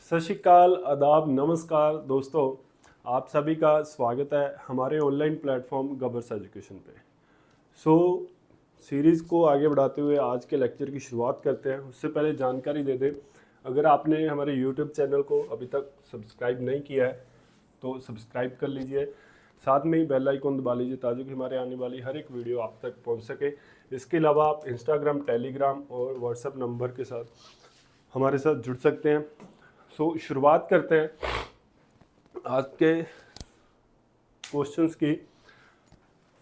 सत श्री अकाल, आदाब, नमस्कार दोस्तों। आप सभी का स्वागत है हमारे ऑनलाइन प्लेटफॉर्म गबर्स एजुकेशन पे। सीरीज़ को आगे बढ़ाते हुए आज के लेक्चर की शुरुआत करते हैं। उससे पहले जानकारी दे दें, अगर आपने हमारे यूट्यूब चैनल को अभी तक सब्सक्राइब नहीं किया है तो सब्सक्राइब कर लीजिए। साथ में ही बेल आइकन दबा लीजिए ताकि हमारे आने वाली हर एक वीडियो आप तक पहुंच सके। इसके अलावा आप इंस्टाग्राम, टेलीग्राम और व्हाट्सएप नंबर के साथ हमारे साथ जुड़ सकते हैं। शुरुआत करते हैं आज के क्वेश्चंस की।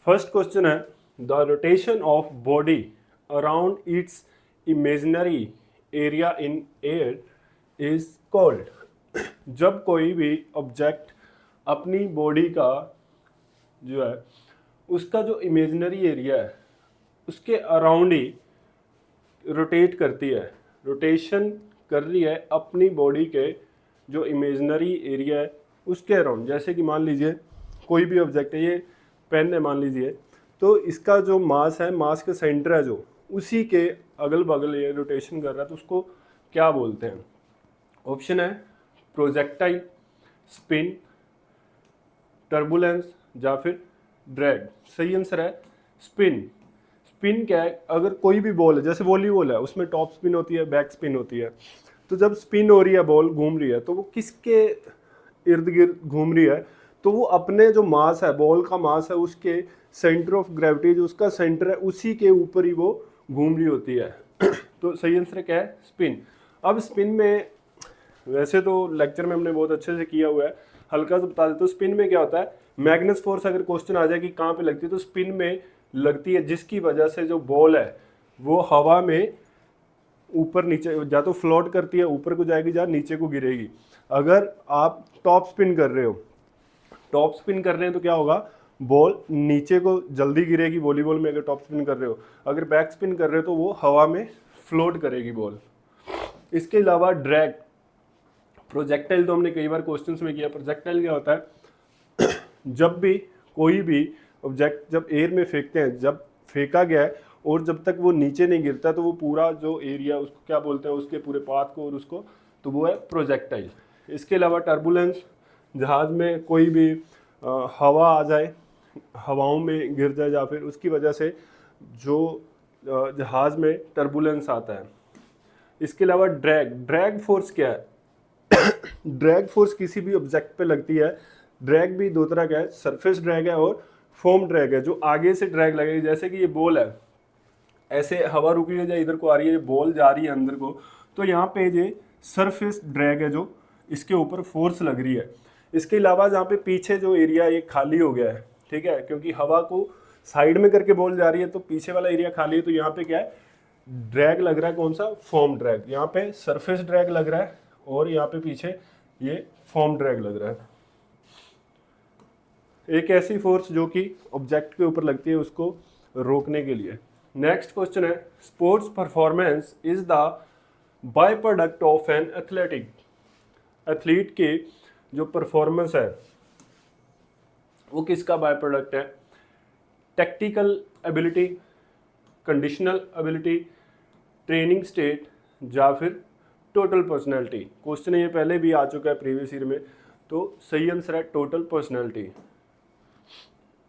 फर्स्ट क्वेश्चन है, the rotation of body around its imaginary area in air is called. जब कोई भी ऑब्जेक्ट अपनी बॉडी का जो है उसका जो इमेजिनरी एरिया है उसके अराउंड ही रोटेट करती है, रोटेशन कर रही है अपनी बॉडी के जो इमेजिनरी एरिया है उसके अराउंड। जैसे कि मान लीजिए कोई भी ऑब्जेक्ट है, ये पेन है मान लीजिए, तो इसका जो मास है, मास का सेंटर है जो उसी के अगल बगल ये रोटेशन कर रहा है, तो उसको क्या बोलते हैं? ऑप्शन है प्रोजेक्टाइल, स्पिन, टर्बुलेंस या फिर ड्रैग। सही आंसर है स्पिन। स्पिन क्या है? अगर कोई भी बॉल है, जैसे वॉलीबॉल है, उसमें टॉप स्पिन होती है, बैक स्पिन होती है। तो जब स्पिन हो रही है, बॉल घूम रही है, तो वो किसके इर्द गिर्द घूम रही है? तो वो अपने जो मास है, बॉल का मास है, उसके सेंटर ऑफ ग्रेविटी जो उसका सेंटर है उसी के ऊपर ही वो घूम रही होती है। तो सही आंसर क्या है? स्पिन। अब स्पिन में वैसे तो लेक्चर में हमने बहुत अच्छे से किया हुआ है, हल्का सा बता देते। तो स्पिन में क्या होता है, मैग्नेस फोर्स अगर क्वेश्चन आ जाए कि कहाँ पे लगती है, तो स्पिन में लगती है, जिसकी वजह से जो बॉल है वो हवा में ऊपर नीचे या तो फ्लोट करती है, ऊपर को जाएगी या नीचे को गिरेगी। अगर आप टॉप स्पिन कर रहे हो, टॉप स्पिन कर रहे हैं तो क्या होगा, बॉल नीचे को जल्दी गिरेगी वॉलीबॉल में अगर टॉप स्पिन कर रहे हो। अगर बैक स्पिन कर रहे हो तो वो हवा में फ्लोट करेगी बॉल। इसके अलावा ड्रैग, प्रोजेक्टाइल तो हमने कई बार क्वेश्चंस में किया। प्रोजेक्टाइल क्या होता है, जब भी कोई भी ऑब्जेक्ट जब एयर में फेंकते हैं, जब फेंका गया है और जब तक वो नीचे नहीं गिरता तो वो पूरा जो एरिया, उसको क्या बोलते हैं, उसके पूरे पाथ को और उसको, तो वो है प्रोजेक्टाइल। इसके अलावा टर्बुलेंस, जहाज़ में कोई भी हवा आ जाए, हवाओं में गिर जाए या फिर उसकी वजह से जो जहाज़ में टर्बुलेंस आता है। इसके अलावा ड्रैग, ड्रैग फोर्स क्या है? ड्रैग फोर्स किसी भी ऑब्जेक्ट पे लगती है। ड्रैग भी दो तरह का है, सरफेस ड्रैग है और फोम ड्रैग है, जो आगे से ड्रैग लगेगी। जैसे कि ये बॉल है, ऐसे हवा रुकी है या इधर को आ रही है, बॉल जा रही है अंदर को, तो यहाँ पे ये सरफेस ड्रैग है जो इसके ऊपर फोर्स लग रही है। इसके अलावा जहाँ पे पीछे जो एरिया ये खाली हो गया है, ठीक है, क्योंकि हवा को साइड में करके बॉल जा रही है तो पीछे वाला एरिया खाली है, तो यहाँ पे क्या है, ड्रैग लग रहा है। कौन सा? Form drag. यहाँ पे सरफेस ड्रैग लग रहा है और यहाँ पे पीछे ये फॉर्म ड्रैग लग रहा है। एक ऐसी फोर्स जो कि ऑब्जेक्ट के ऊपर लगती है उसको रोकने के लिए। नेक्स्ट क्वेश्चन है, sports performance is the by product of an athletic. Athlete के जो परफॉर्मेंस है वो किसका बाय प्रोडक्ट है? Tactical ability, conditional ability, training state या फिर टोटल पर्सनैलिटी। क्वेश्चन ये पहले भी आ चुका है प्रीवियस ईयर में, तो सही आंसर है टोटल पर्सनैलिटी।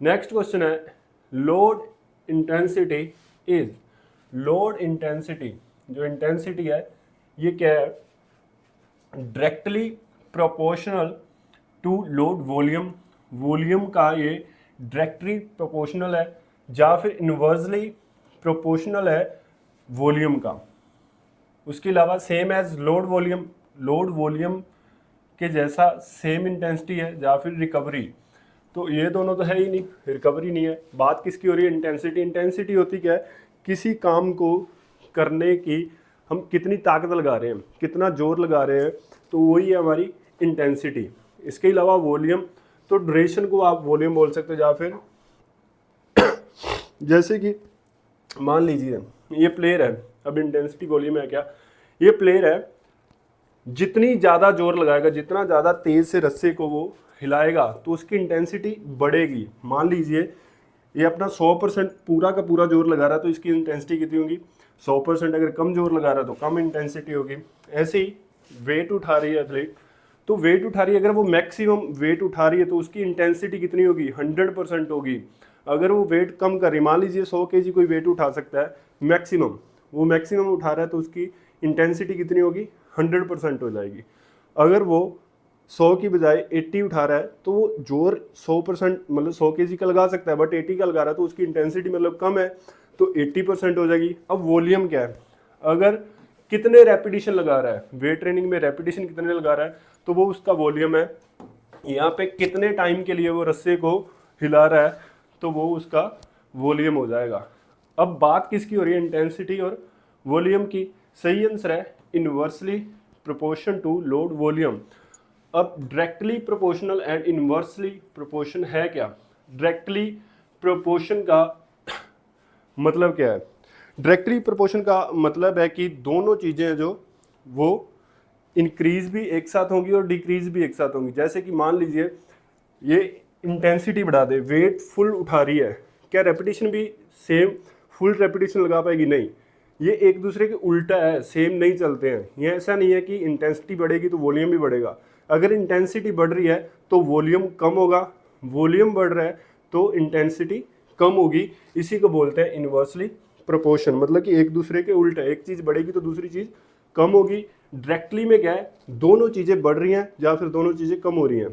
नेक्स्ट क्वेश्चन है, load intensity is. Load intensity, जो इंटेंसिटी है ये क्या है? Directly proportional to load volume. Volume का ये डायरेक्टली प्रोपोर्शनल है या फिर इनवर्सली प्रोपोर्शनल है वॉल्यूम का। उसके अलावा same as load volume, load volume के जैसा सेम इंटेंसिटी है या फिर रिकवरी। तो ये दोनों तो है ही नहीं, रिकवरी नहीं है। बात किसकी हो रही है? इंटेंसिटी। इंटेंसिटी होती क्या है? किसी काम को करने की हम कितनी ताकत लगा रहे हैं, कितना जोर लगा रहे हैं, तो वही है हमारी इंटेंसिटी। इसके अलावा वॉल्यूम, तो ड्यूरेशन को आप वॉल्यूम बोल सकते हो, या फिर जैसे कि मान लीजिए ये प्लेयर है, अब इंटेंसिटी वॉल्यूम है क्या, ये प्लेयर है, जितनी ज़्यादा जोर लगाएगा, जितना ज़्यादा तेज़ से रस्से को वो हिलाएगा तो उसकी इंटेंसिटी बढ़ेगी। मान लीजिए ये अपना 100% पूरा का पूरा जोर लगा रहा है तो इसकी इंटेंसिटी कितनी होगी? 100%। अगर कम जोर लगा रहा है तो कम इंटेंसिटी होगी। ऐसे ही वेट उठा रही है एथलीट, तो वेट उठा रही है, अगर वो मैक्सिमम वेट उठा रही है तो उसकी इंटेंसिटी कितनी होगी, 100% होगी। अगर वो वेट कम कर रही, मान लीजिए 100 kg कोई वेट उठा सकता है मैक्सिमम, वो मैक्सिमम उठा रहा है तो उसकी इंटेंसिटी कितनी होगी, 100% हो जाएगी। अगर वो 100 की बजाय 80 उठा रहा है तो वो जोर 100% मतलब 100 kg का लगा सकता है, बट 80 का लगा रहा है तो उसकी इंटेंसिटी मतलब कम है, तो 80% हो जाएगी। अब वॉल्यूम क्या है, अगर कितने रेपिटेशन लगा रहा है, वेट ट्रेनिंग में रेपिटेशन कितने लगा रहा है तो वो उसका वॉल्यूम है। यहाँ पे कितने टाइम के लिए वो रस्से को हिला रहा है तो वो उसका वॉल्यूम हो जाएगा। अब बात किसकी हो रही है, इंटेंसिटी और वॉल्यूम की। सही आंसर है inversely proportion to load volume. अब directly proportional and inversely proportion है क्या, डायरेक्टली प्रोपोर्शन का मतलब क्या है, डायरेक्टली प्रोपोर्शन का मतलब है कि दोनों चीज़ें जो वो इंक्रीज भी एक साथ होंगी और डिक्रीज भी एक साथ होंगी। जैसे कि मान लीजिए ये इंटेंसिटी बढ़ा दे, वेट फुल उठा रही है, क्या रेपिटेशन भी सेम फुल रेपिटेशन लगा पाएगी, नहीं, ये एक दूसरे के उल्टा है, सेम नहीं चलते हैं। ये ऐसा नहीं है कि इंटेंसिटी बढ़ेगी तो वॉल्यूम भी बढ़ेगा, अगर इंटेंसिटी बढ़ रही है तो वॉल्यूम कम होगा, वॉल्यूम बढ़ रहा है तो इंटेंसिटी कम होगी। इसी को बोलते हैं इनवर्सली प्रोपोर्शन, मतलब कि एक दूसरे के उल्टा, एक चीज़ बढ़ेगी तो दूसरी चीज़ कम होगी। डायरेक्टली में क्या है, दोनों चीज़ें बढ़ रही हैं या फिर दोनों चीज़ें कम हो रही हैं।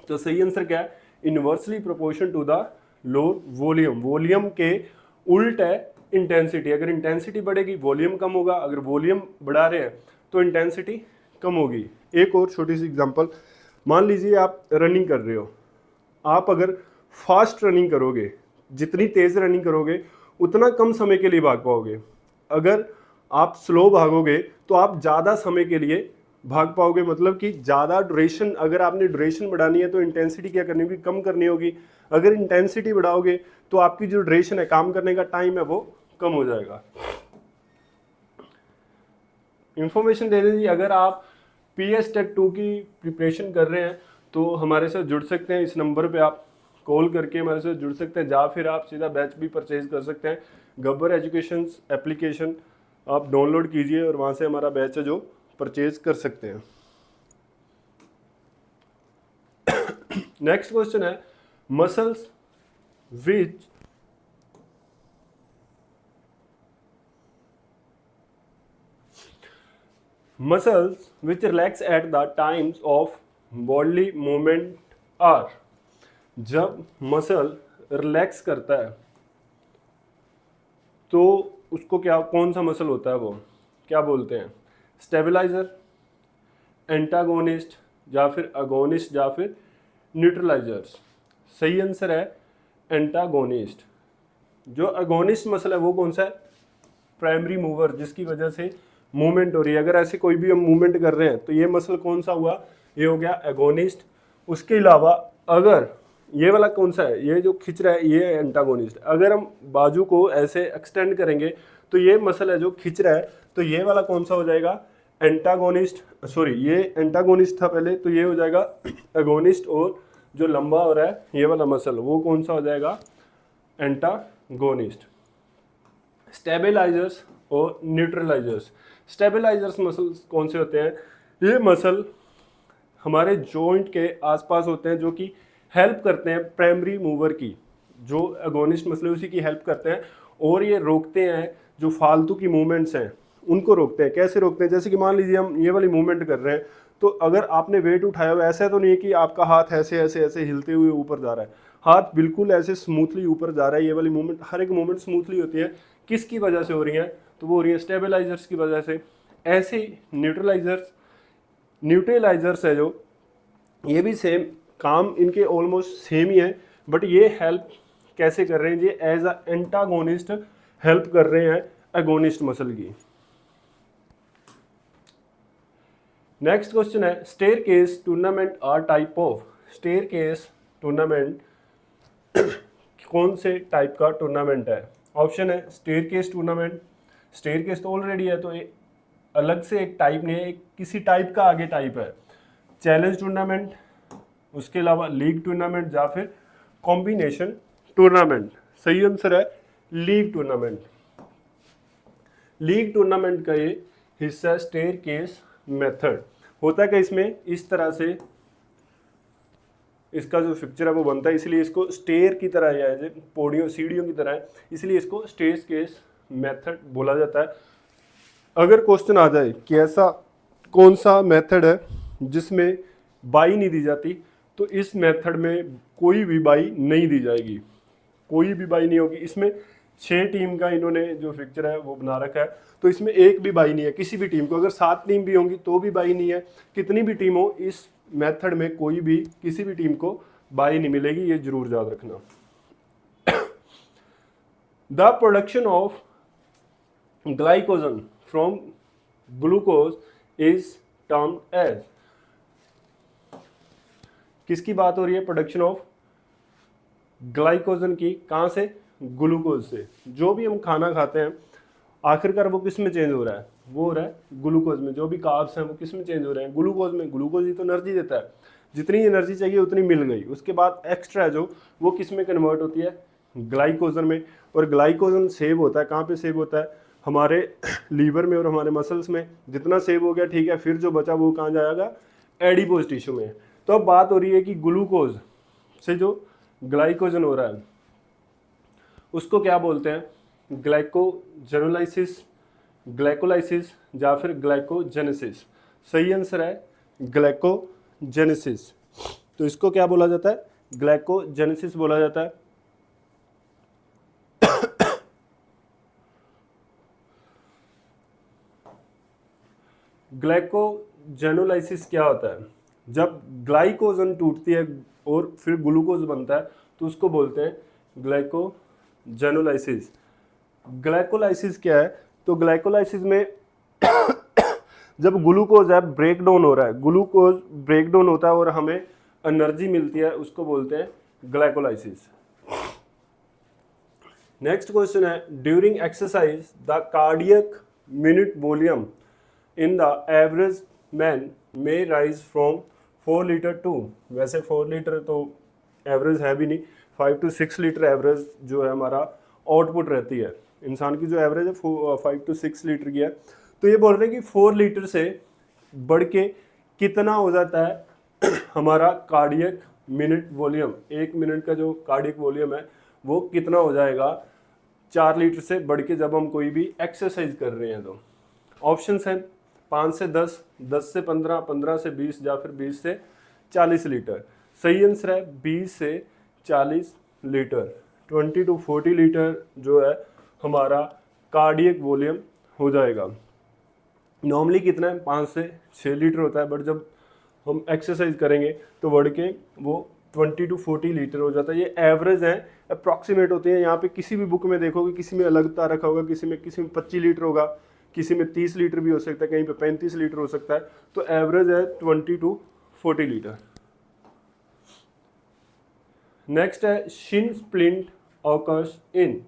तो सही आंसर क्या है, inversely proportion to the load volume, volume के उल्ट है इंटेंसिटी। अगर इंटेंसिटी बढ़ेगी वॉल्यूम कम होगा, अगर वॉल्यूम बढ़ा रहे हैं तो इंटेंसिटी कम होगी। एक और छोटी सी एग्जांपल, मान लीजिए आप रनिंग कर रहे हो, आप अगर फास्ट रनिंग करोगे, जितनी तेज़ रनिंग करोगे उतना कम समय के लिए भाग पाओगे। अगर आप स्लो भागोगे तो आप ज़्यादा समय के लिए भाग पाओगे, मतलब कि ज़्यादा ड्यूरेशन। अगर आपने ड्यूरेशन बढ़ानी है तो इंटेंसिटी क्या करनी होगी, कम करनी होगी। अगर इंटेंसिटी बढ़ाओगे तो आपकी जो ड्यूरेशन है, काम करने का टाइम है, वो कम हो जाएगा। इंफॉर्मेशन दे दीजिए, अगर आप PS टेट 2 की प्रिपरेशन कर रहे हैं तो हमारे साथ जुड़ सकते हैं, इस नंबर पे आप कॉल करके हमारे साथ जुड़ सकते हैं, या फिर आप सीधा बैच भी परचेज कर सकते हैं। गब्बर एजुकेशन एप्लीकेशन आप डाउनलोड कीजिए और वहाँ से हमारा बैच है जो परचेज कर सकते हैं। नेक्स्ट क्वेश्चन है, muscles which muscles which relax at the times of bodily movement are, जब मसल रिलैक्स करता है तो उसको क्या, कौन सा मसल होता है, वो क्या बोलते हैं, स्टेबलाइजर, एंटागोनिस्ट, या फिर अगोनिस्ट, या फिर न्यूट्रलाइजर्स। सही आंसर है एंटागोनिस्ट। जो अगोनिस्ट मसल है वो कौन सा है, प्राइमरी मूवर, जिसकी वजह से मूवमेंट हो रही है। अगर ऐसे कोई भी हम मूवमेंट कर रहे हैं तो ये मसल कौन सा हुआ, ये हो गया एगोनिस्ट। उसके अलावा अगर ये वाला कौन सा है, ये जो खिंच रहा है, ये एंटागोनिस्ट। अगर हम बाजू को ऐसे एक्सटेंड करेंगे तो ये मसल है जो खिंच रहा है, तो ये वाला कौन सा हो जाएगा, एंटागोनिस्ट। सॉरी, ये एंटागोनिस्ट था पहले, तो ये हो जाएगा एगोनिस्ट। और जो लंबा हो रहा है ये वाला मसल, वो कौन सा हो जाएगा, एंटागोनिस्ट। स्टेबलाइजर्स और न्यूट्रलाइजर्स। स्टेबलाइजर्स मसल्स कौन से होते हैं, ये मसल हमारे जॉइंट के आसपास होते हैं, जो कि हेल्प करते हैं प्राइमरी मूवर की। जो एगोनिस्ट मसल है उसी की हेल्प करते हैं, और ये रोकते हैं जो फालतू की मूवमेंट्स हैं उनको रोकते हैं। कैसे रोकते हैं, जैसे कि मान लीजिए हम ये वाली मूवमेंट कर रहे हैं, तो अगर आपने वेट उठाया हुआ, ऐसा तो नहीं है कि आपका हाथ ऐसे ऐसे ऐसे हिलते हुए ऊपर जा रहा है, हाथ बिल्कुल ऐसे स्मूथली ऊपर जा रहा है। ये वाली मूवमेंट, हर एक मूवमेंट स्मूथली होती है, किसकी वजह से हो रही है, तो वो हो रही है स्टेबलाइजर्स की वजह से। ऐसे न्यूट्रलाइजर्स है जो, ये भी सेम काम इनके ऑलमोस्ट सेम ही है, बट ये हेल्प कैसे कर रहे हैं, ये एज अ एंटागोनिस्ट हेल्प कर रहे हैं एगोनिस्ट मसल की। नेक्स्ट क्वेश्चन है, staircase tournament are type of. Staircase tournament कौन से टाइप का टूर्नामेंट है। ऑप्शन है staircase tournament, staircase तो ऑलरेडी है, तो अलग से एक टाइप नहीं है, एक किसी टाइप का आगे टाइप है। चैलेंज टूर्नामेंट, उसके अलावा लीग टूर्नामेंट, या फिर कॉम्बिनेशन टूर्नामेंट। सही आंसर है लीग टूर्नामेंट। लीग टूर्नामेंट का ये हिस्सा स्टेयर केस मेथड। होता है कि इसमें इस तरह से इसका जो पिक्चर है वो बनता है, इसलिए इसको स्टेयर की तरह या पौड़ियों सीढ़ियों की तरह है, इसलिए इसको स्टेयर केस मेथड बोला जाता है। अगर क्वेश्चन आ जाए कि ऐसा कौन सा मेथड है जिसमें बाई नहीं दी जाती, तो इस मेथड में कोई भी बाई नहीं दी जाएगी, कोई भी बाई नहीं होगी। इसमें 6 टीम का इन्होंने जो पिक्चर है वो बना रखा है, तो इसमें एक भी बाई नहीं है किसी भी टीम को। अगर 7 टीम भी होंगी तो भी बाई नहीं है, कितनी भी टीम हो इस मेथड में कोई भी किसी भी टीम को बाई नहीं मिलेगी, ये जरूर याद रखना। The production of glycogen from glucose is termed as, किसकी बात हो रही है? प्रोडक्शन ऑफ ग्लाइकोजन की, कहां से? ग्लूकोज से। जो भी हम खाना खाते हैं आखिरकार वो किस में चेंज हो रहा है? वो हो रहा है ग्लूकोज में। जो भी कार्ब्स हैं वो किस में चेंज हो रहे हैं? ग्लूकोज में। ग्लूकोज ही तो एनर्जी देता है, जितनी एनर्जी चाहिए उतनी मिल गई। उसके बाद एक्स्ट्रा जो वो किस में कन्वर्ट होती है? ग्लाइकोजन में। और ग्लाइकोजन सेव होता है कहाँ पे सेव होता है? हमारे लीवर में और हमारे मसल्स में। जितना सेव हो गया ठीक है, फिर जो बचा वो कहाँ जाएगा? एडिपोज टिश्यू में। तो अब बात हो रही है कि ग्लूकोज से जो ग्लाइकोजन हो रहा है उसको क्या बोलते हैं? ग्लाइकोजेनोलाइसिस, ग्लाइकोलाइसिस या फिर ग्लाइकोजेनेसिस। सही आंसर है ग्लाइकोजेनेसिस। तो इसको क्या बोला जाता है? ग्लाइकोजेनेसिस बोला जाता है। ग्लाइकोजेनोलाइसिस क्या होता है? जब ग्लाइकोजन टूटती है और फिर ग्लूकोज बनता है तो उसको बोलते हैं ग्लाइकोजेनोलाइसिस। ग्लाइकोलाइसिस क्या है? तो ग्लाइकोलाइसिस में जब ग्लूकोज है ब्रेक डाउन हो रहा है, ग्लूकोज ब्रेक डाउन होता है और हमें एनर्जी मिलती है, उसको बोलते हैं ग्लाइकोलाइसिस। नेक्स्ट क्वेश्चन है, during exercise the cardiac minute volume in the average man में राइज फ्रॉम 4 लीटर टू, वैसे 4 लीटर तो एवरेज है भी नहीं, 5 to 6 लीटर एवरेज जो है हमारा आउटपुट रहती है। इंसान की जो एवरेज है 5 to 6 लीटर की है। तो ये बोल रहे हैं कि 4 लीटर से बढ़ के कितना हो जाता है हमारा कार्डियक मिनट वॉल्यूम। 1 मिनट का जो कार्डियक वॉल्यूम है वो कितना हो जाएगा 4 लीटर से बढ़ के जब हम कोई भी एक्सरसाइज कर रहे हैं। तो ऑप्शंस हैं 5 से 10, 10 से 15, 15 से 20 या फिर 20 से 40 लीटर। सही आंसर है 20 से 40 लीटर। 20 to 40 लीटर जो है हमारा कार्डियक वॉल्यूम हो जाएगा। नॉर्मली कितना है? 5 से 6 लीटर होता है, बट जब हम एक्सरसाइज करेंगे तो बढ़ के वो 20 to 40 लीटर हो जाता है। ये एवरेज है, अप्रॉक्सीमेट होते हैं। यहाँ पे किसी भी बुक में देखोगे किसी में अलग ता रखा होगा, किसी में 25 लीटर होगा, किसी में 30 लीटर भी हो सकता है, कहीं पे 35 लीटर हो सकता है। तो एवरेज है 20 to 40 लीटर। नेक्स्ट है Shin splint occurs in.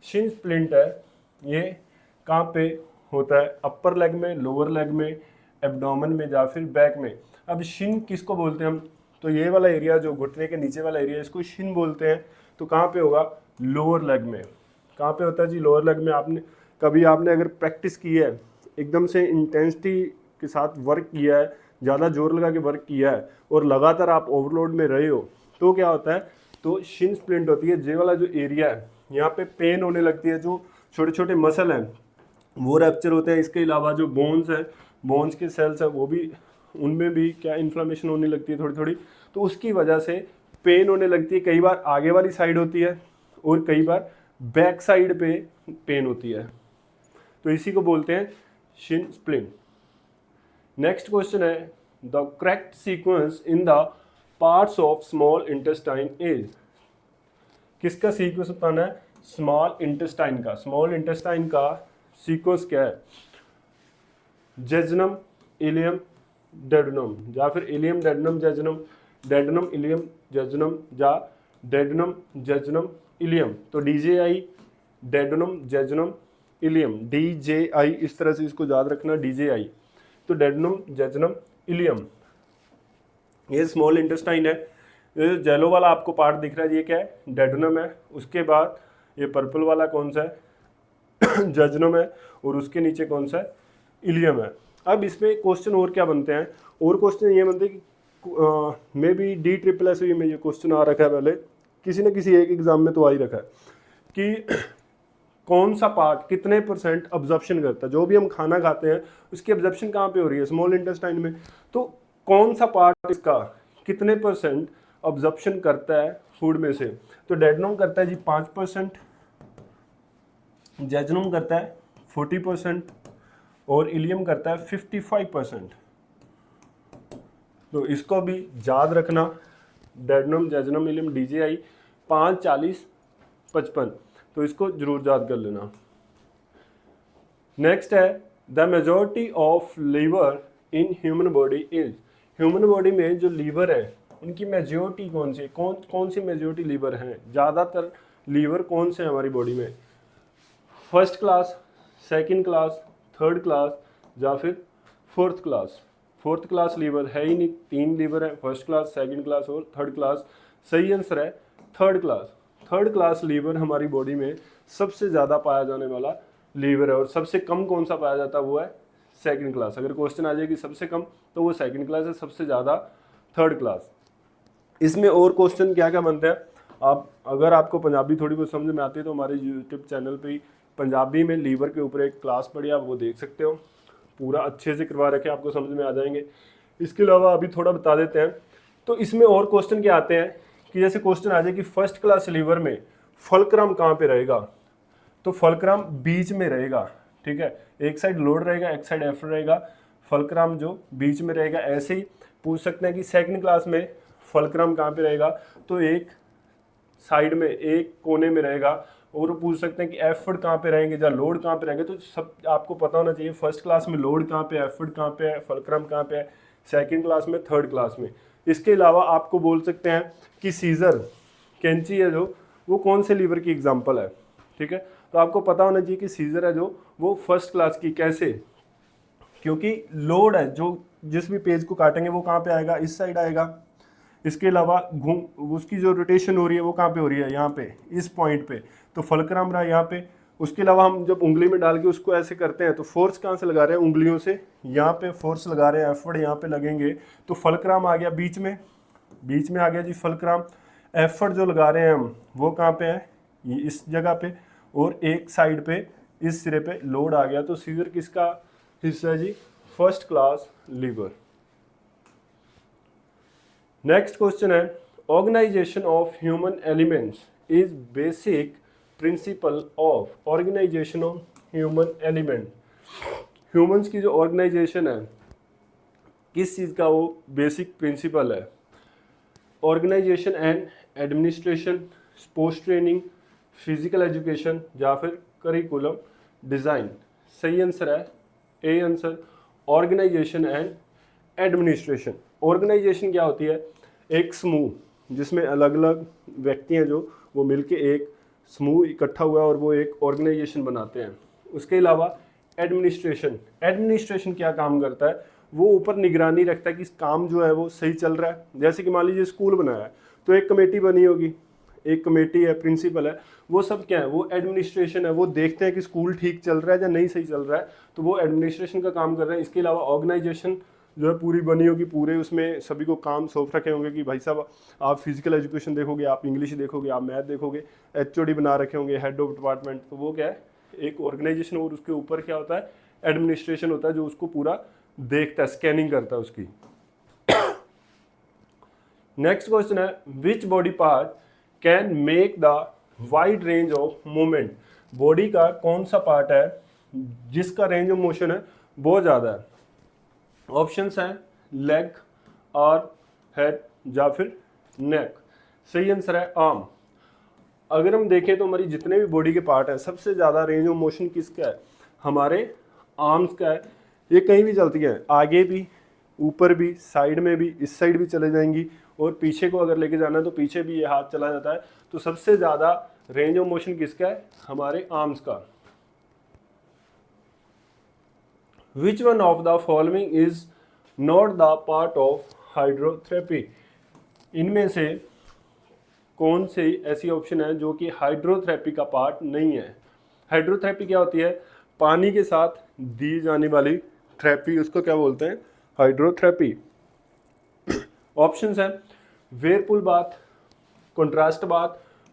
Shin splint है ये कहाँ पे होता है? अपर लेग में, लोअर लेग में, एब्डोमेन में या फिर बैक में। अब शिन किसको बोलते हैं हम? तो ये वाला एरिया जो घुटने के नीचे वाला एरिया इसको शिन बोलते हैं। तो कहाँ पे होगा? लोअर लेग में। कहाँ पे होता है जी? लोअर लेग में। आपने अगर प्रैक्टिस की है, एकदम से इंटेंसिटी के साथ वर्क किया है, ज़्यादा जोर लगा के वर्क किया है और लगातार आप ओवरलोड में रहे हो, तो क्या होता है? तो शिन स्प्लिंट होती है। ये वाला जो एरिया है यहाँ पे पेन होने लगती है, जो छोटे छोटे मसल हैं वो रैप्चर होते हैं। इसके अलावा जो बोन्स हैं, बोन्स के सेल्स हैं वो भी, उनमें भी क्या इन्फ्लेमेशन होने लगती है थोड़ी थोड़ी। तो उसकी वजह से पेन होने लगती है। कई बार आगे वाली साइड होती है और कई बार बैक साइड पे पेन होती है। तो इसी को बोलते हैं शिन स्प्लिंट। नेक्स्ट क्वेश्चन है, the correct sequence in the parts of small intestine is. किसका सीक्वेंस बताना है? स्मॉल इंटेस्टाइन का। स्मॉल इंटेस्टाइन का सीक्वेंस क्या है? जेजुनम, इलियम, डेडुनम, या फिर ilium duodenum jejunum, duodenum ilium jejunum, या डेडुनम जेजुनम इलियम। तो DJI, duodenum jejunum ilium, DJI, इस तरह से इसको याद रखना, डीजेआई। तो डेडुनम जेजुनम इलियम ये स्मॉल इंटेस्टाइन है। ये जेलो वाला आपको पार्ट दिख रहा है, ये क्या है? डेडुनम है। उसके बाद ये पर्पल वाला कौन सा है? जेजुनम है। और उसके नीचे कौन सा है? इलियम है। अब इसमें क्वेश्चन और क्या बनते हैं, और क्वेश्चन ये बनते हैं कि मे बी DSSS में ये क्वेश्चन आ रखा है पहले, किसी न किसी एक एग्जाम में तो आ ही रखा है कि कौन सा पार्ट कितने % अब्जॉर्प्शन करता है। जो भी हम खाना खाते हैं उसकी अब्जॉर्प्शन कहाँ पे हो रही है, स्मॉल इंटेस्टाइन में। तो कौन सा पार्ट इसका कितने % अब्जॉर्प्शन करता है फूड में से, तो डेडनोम करता है जी 5%, जेजुनम करता है 40% और इलियम करता है 55%। तो इसको भी याद रखना, डेडनम, जेजुनम, इलियम, DJI 5, 40, 55, तो इसको जरूर याद कर लेना। नेक्स्ट है the majority of liver in human body is, human body में जो लीवर है उनकी मेजॉरिटी कौन सी, कौन सी मेजॉरिटी लीवर हैं, ज़्यादातर लीवर कौन से हैं हमारी बॉडी में, first class, second class, third class या फिर fourth class. Fourth class lever है ही नहीं, 3 लीवर है, फर्स्ट क्लास, सेकंड क्लास और थर्ड क्लास। सही आंसर है third class. Third class lever हमारी बॉडी में सबसे ज़्यादा पाया जाने वाला लीवर है, और सबसे कम कौन सा पाया जाता है वो है सेकंड क्लास। अगर क्वेश्चन आ जाए कि सबसे कम तो वो सेकंड क्लास है, सबसे ज़्यादा थर्ड क्लास। इसमें और क्वेश्चन क्या क्या बनते हैं, आप अगर आपको पंजाबी थोड़ी बहुत समझ में आती है तो हमारे यूट्यूब चैनल पे पंजाबी में लीवर के ऊपर एक क्लास पढ़ी, आप वो देख सकते हो, पूरा अच्छे से करवा रखे, आपको समझ में आ जाएंगे। इसके अलावा अभी थोड़ा बता देते हैं। तो इसमें और क्वेश्चन क्या आते हैं कि जैसे क्वेश्चन आ जाए कि फर्स्ट क्लास लीवर में फलक्रम कहाँ पे रहेगा, तो फलक्रम बीच में रहेगा, ठीक है, एक साइड लोड रहेगा, एक साइड एफ रहेगा, फलक्रम जो बीच में रहेगा। ऐसे ही पूछ सकते हैं कि सेकंड क्लास में फलक्रम कहाँ पे रहेगा, तो एक साइड में, एक कोने में रहेगा। और पूछ सकते हैं कि एफर्ट कहाँ पे रहेंगे या लोड कहाँ पे रहेंगे, तो सब आपको पता होना चाहिए। फर्स्ट क्लास में लोड कहाँ पे है, एफर्ट कहाँ पे है, फलक्रम कहाँ पे है, सेकंड क्लास में, थर्ड क्लास में। इसके अलावा आपको बोल सकते हैं कि सीजर, कैंची है जो, वो कौन से लीवर की एग्जाम्पल है, ठीक है। तो आपको पता होना चाहिए कि सीजर है जो, वो फर्स्ट क्लास की। कैसे, क्योंकि लोड है जो, जिस भी पेज को काटेंगे वो कहाँ पे आएगा, इस साइड आएगा। इसके अलावा घूम, उसकी जो रोटेशन हो रही है वो कहाँ पे हो रही है, यहाँ पे, इस पॉइंट पे, तो फलक्रम रहा यहाँ पे। उसके अलावा हम जब उंगली में डाल के उसको ऐसे करते हैं तो फोर्स कहाँ से लगा रहे हैं, उंगलियों से, यहाँ पे फोर्स लगा रहे हैं, एफर्ट यहाँ पे लगेंगे, तो फलक्रम आ गया बीच में, बीच में आ गया जी फलक्रम। एफर्ट जो लगा रहे हैं हम वो कहाँ पे है, ये इस जगह पे, और एक साइड पे इस सिरे पे लोड आ गया। तो सीजर किसका हिस्सा है जी, first class lever. Next question है organisation of human elements is basic principle of, organisation of human element, humans की जो ऑर्गेनाइजेशन है किस चीज़ का वो बेसिक प्रिंसिपल है, organisation and administration, sports training, physical education या फिर करिकुलम डिज़ाइन। सही आंसर है A answer, organisation and administration. Organisation क्या होती है, एक समूह जिसमें अलग अलग व्यक्ति हैं जो वो मिलके एक समूह इकट्ठा हुआ है और वो एक ऑर्गेनाइजेशन बनाते हैं। उसके अलावा एडमिनिस्ट्रेशन, एडमिनिस्ट्रेशन क्या काम करता है, वो ऊपर निगरानी रखता है कि काम जो है वो सही चल रहा है। जैसे कि मान लीजिए स्कूल बनाया है तो एक कमेटी बनी होगी, एक कमेटी है, प्रिंसिपल है, वो सब क्या है, वो एडमिनिस्ट्रेशन है, वो देखते हैं कि स्कूल ठीक चल रहा है या नहीं सही चल रहा है, तो वो एडमिनिस्ट्रेशन का काम कर रहे हैं। इसके अलावा ऑर्गेनाइजेशन जो है पूरी बनी होगी, पूरे उसमें सभी को काम सौंप रखे होंगे कि भाई साहब आप फिजिकल एजुकेशन देखोगे, आप इंग्लिश देखोगे, आप मैथ देखोगे, HOD बना रखे होंगे, हेड ऑफ डिपार्टमेंट, तो वो क्या है एक ऑर्गेनाइजेशन, और उसके ऊपर क्या होता है एडमिनिस्ट्रेशन होता है जो उसको पूरा देखता है, स्कैनिंग करता है उसकी। नेक्स्ट क्वेश्चन है which body part can make the wide range of movement, body का कौन सा पार्ट है जिसका रेंज ऑफ मोशन है बहुत ज़्यादा है। ऑप्शंस हैं लेग और हेड या फिर नेक। सही आंसर है आर्म। अगर हम देखें तो हमारी जितने भी बॉडी के पार्ट हैं सबसे ज़्यादा रेंज ऑफ मोशन किसका है, हमारे आर्म्स का है। ये कहीं भी चलती है, आगे भी, ऊपर भी, साइड में भी, इस साइड भी चले जाएंगी, और पीछे को अगर लेके जाना है तो पीछे भी ये हाथ चला जाता है। तो सबसे ज़्यादा रेंज ऑफ मोशन किसका है, हमारे आर्म्स का। Which one of the following is not the part of hydrotherapy, इनमें से कौन सी ऐसी ऑप्शन है जो कि हाइड्रोथेरेपी का पार्ट नहीं है। हाइड्रोथेरेपी क्या होती है, पानी के साथ दी जाने वाली थेरेपी, उसको क्या बोलते हैं, हाइड्रोथेरेपी। ऑप्शंस हैं whirlpool bath, contrast bath,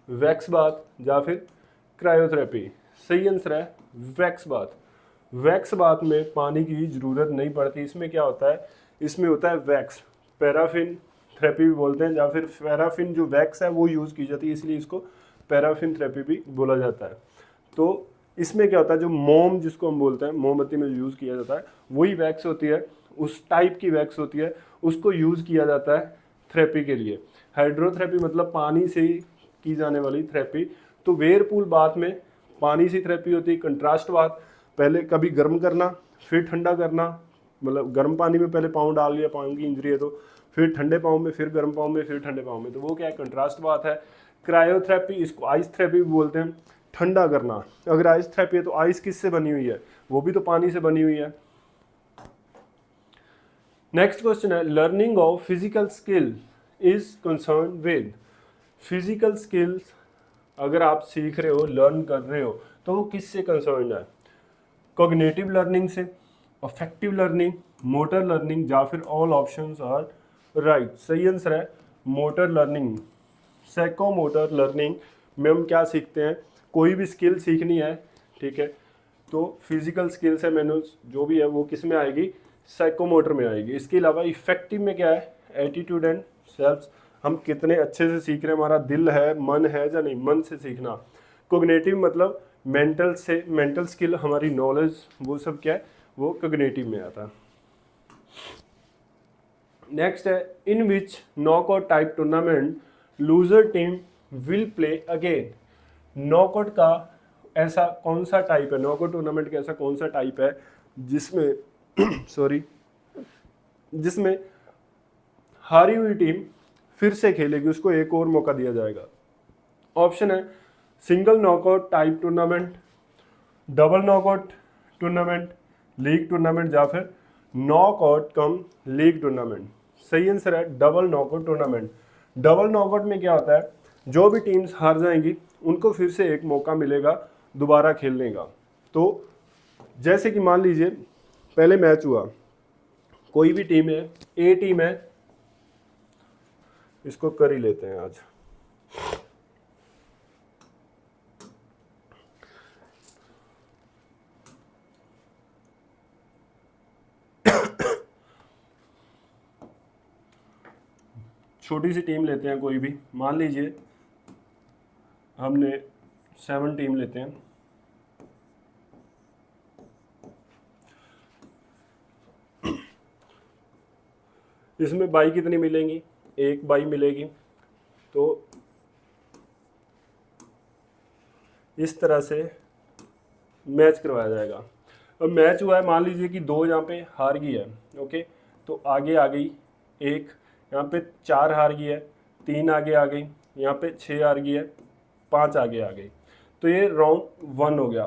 wax bath या फिर क्रायोथेरेपी। सही आंसर है वैक्स बाथ। वैक्स बाथ में पानी की ज़रूरत नहीं पड़ती। इसमें क्या होता है, इसमें होता है वैक्स, पैराफिन थेरेपी भी बोलते हैं, या फिर पैराफिन जो वैक्स है वो यूज़ की जाती है, इसलिए इसको पैराफिन थेरेपी भी बोला जाता है। तो इसमें क्या होता है, जो मोम जिसको हम बोलते हैं, मोमबत्ती में यूज़ किया जाता है, वही वैक्स होती है, उस टाइप की वैक्स होती है, उसको यूज़ किया जाता है थेरेपी के लिए। हाइड्रोथेरेपी मतलब पानी से की जाने वाली थेरेपी। तो वेयरपूल बाथ में पानी से थेरेपी होती है। कंट्रास्ट बाथ पहले कभी गर्म करना फिर ठंडा करना, मतलब गर्म पानी में पहले पाँव डाल लिया, पाँव की इंजरी है तो, फिर ठंडे पाँव में, फिर गर्म पाँव में, फिर ठंडे पाँव में, तो वो क्या है, कंट्रास्ट बात है। क्रायोथेरेपी, इसको आइस थेरेपी भी बोलते हैं, ठंडा करना। अगर आइस थेरेपी है तो आइस किससे बनी हुई है, वो भी तो पानी से बनी हुई है। नेक्स्ट क्वेश्चन है learning of physical skill is concern with. Physical skills अगर आप सीख रहे हो, लर्न कर रहे हो, तो वो किससे कंसर्न है, कॉग्निटिव लर्निंग से, अफेक्टिव लर्निंग, मोटर लर्निंग, या फिर ऑल ऑप्शंस आर राइट। सही आंसर है मोटर लर्निंग। साइकोमोटर लर्निंग में हम क्या सीखते हैं, कोई भी स्किल सीखनी है, ठीक है, तो फिजिकल स्किल्स है, मैंने जो भी है वो किस में आएगी, साइकोमोटर में आएगी। इसके अलावा इफेक्टिव में क्या है, एटीट्यूड एंड सेल्फ, हम कितने अच्छे से सीख रहे हैं, हमारा दिल है, मन है या नहीं, मन से सीखना। कोग्निटिव मतलब मेंटल से, मेंटल स्किल, हमारी नॉलेज, वो सब क्या है, वो कोग्निटिव में आता है। नेक्स्ट है in which knockout type tournament loser team will play again. Knockout का ऐसा कौन सा टाइप है, नॉकआउट टूर्नामेंट का ऐसा कौन सा टाइप है जिसमें सॉरी जिसमें हारी हुई टीम फिर से खेलेगी, उसको एक और मौका दिया जाएगा। ऑप्शन है single knockout type tournament, double knockout tournament, league tournament, या फिर नॉकआउट कम लीग टूर्नामेंट। सही आंसर है double knockout tournament. Double knockout में क्या होता है, जो भी टीम्स हार जाएंगी उनको फिर से एक मौका मिलेगा दोबारा खेलने का। तो जैसे कि मान लीजिए पहले मैच हुआ, कोई भी टीम है, ए टीम है, इसको कर ही लेते हैं आज। छोटी सी टीम लेते हैं कोई भी, मान लीजिए हमने 7 टीम लेते हैं। इसमें बाई कितनी मिलेंगी, एक बाई मिलेगी। तो इस तरह से मैच करवाया जाएगा। अब मैच हुआ है, मान लीजिए कि 2 यहाँ पे हार गई है, ओके, तो आगे आ गई एक, यहाँ पे 4 हार गई है, 3 आगे आ गई, यहाँ पे 6 हार गई है, 5 आगे आ गई। तो ये राउंड 1 हो गया,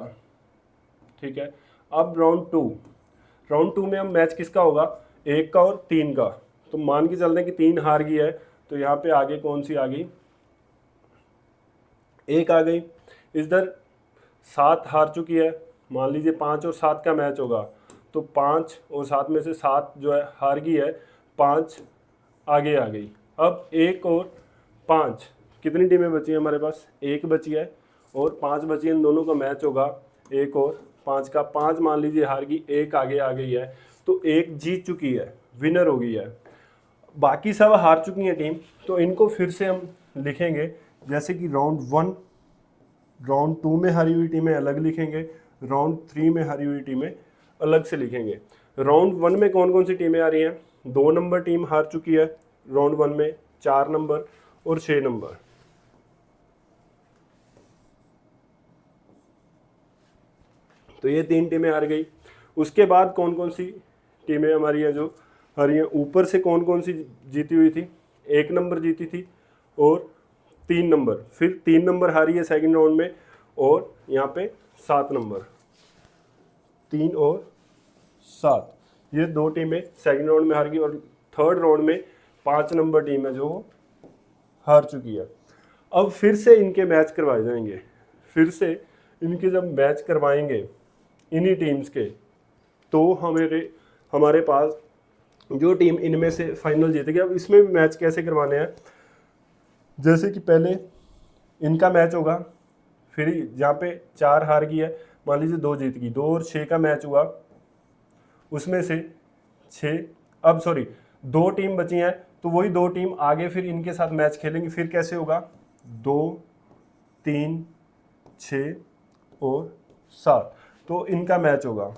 ठीक है। अब राउंड 2 में हम मैच किसका होगा, 1 का और 3 का। तो मान के चलते हैं कि 3 हार गई है, तो यहाँ पे आगे कौन सी आ गई, 1 आ गई। इधर 7 हार चुकी है, मान लीजिए 5 और 7 का मैच होगा, तो 5 और 7 में से 7 जो है हार गई है, 5 आगे आ गई। अब 1 और 5, कितनी टीमें बची हैं हमारे पास, 1 बची है और 5 बची है, इन दोनों का मैच होगा 1 और 5 का। 5 मान लीजिए हार गई, 1 आगे आ गई है, तो 1 जीत चुकी है, विनर हो गई है। बाकी सब हार चुकी हैं टीम, तो इनको फिर से हम लिखेंगे जैसे कि राउंड 2 में हारी हुई टीमें अलग लिखेंगे, राउंड 3 में हारी हुई टीमें अलग से लिखेंगे। राउंड 1 में कौन कौन सी टीमें आ रही हैं, 2 नंबर टीम हार चुकी है राउंड 1 में, 4 नंबर और 6 नंबर। तो ये 3 टीमें हार गई। उसके बाद कौन कौन सी टीमें हमारी हैं जो हारी हैं, ऊपर से कौन कौन सी जीती हुई थी, 1 नंबर जीती थी और 3 नंबर, फिर 3 नंबर हारी है सेकंड राउंड में, और यहाँ पे 7 नंबर, 3 और 7, ये 2 टीमें सेकंड राउंड में हार गई। और थर्ड राउंड में 5 नंबर टीम है जो हार चुकी है। अब फिर से इनके मैच करवाए जाएंगे, फिर से इनके जब मैच करवाएंगे इन्हीं टीम्स के, तो हमारे हमारे पास जो टीम इनमें से फाइनल जीतेगी। अब इसमें भी मैच कैसे करवाने हैं, जैसे कि पहले इनका मैच होगा, फिर जहाँ पे 4 हार गई है, मान लीजिए 2 जीत गई, 2 और 6 का मैच हुआ, उसमें से 6, अब सॉरी 2 टीम बची हैं, तो वही 2 टीम आगे फिर इनके साथ मैच खेलेंगी। फिर कैसे होगा, 2, 3, 6 और 7, तो इनका मैच होगा।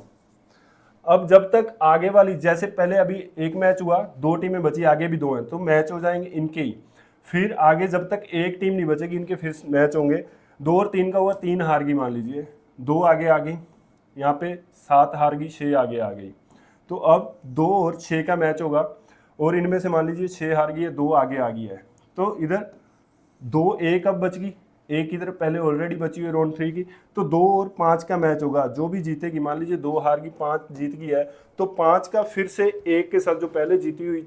अब जब तक आगे वाली, जैसे पहले अभी एक मैच हुआ, 2 टीमें बची, आगे भी 2 हैं, तो मैच हो जाएंगे इनके ही। फिर आगे जब तक एक टीम नहीं बचेगी, इनके फिर मैच होंगे। 2 और 3 का हुआ, 3 हार गई मान लीजिए, 2 आगे आ गई, यहाँ पे 7 हार गई, 6 आगे आ गई। तो अब 2 और 6 का मैच होगा, और इनमें से मान लीजिए 6 हार गई है, 2 आगे आ गई है, तो इधर 2 एक अब बच गई, एक इधर पहले ऑलरेडी बची हुई राउंड 3 की, तो 2 और 5 का मैच होगा। जो भी जीतेगी, मान लीजिए 2 हार गई, 5 जीत गई है, तो 5 का फिर से एक के साथ जो पहले जीती हुई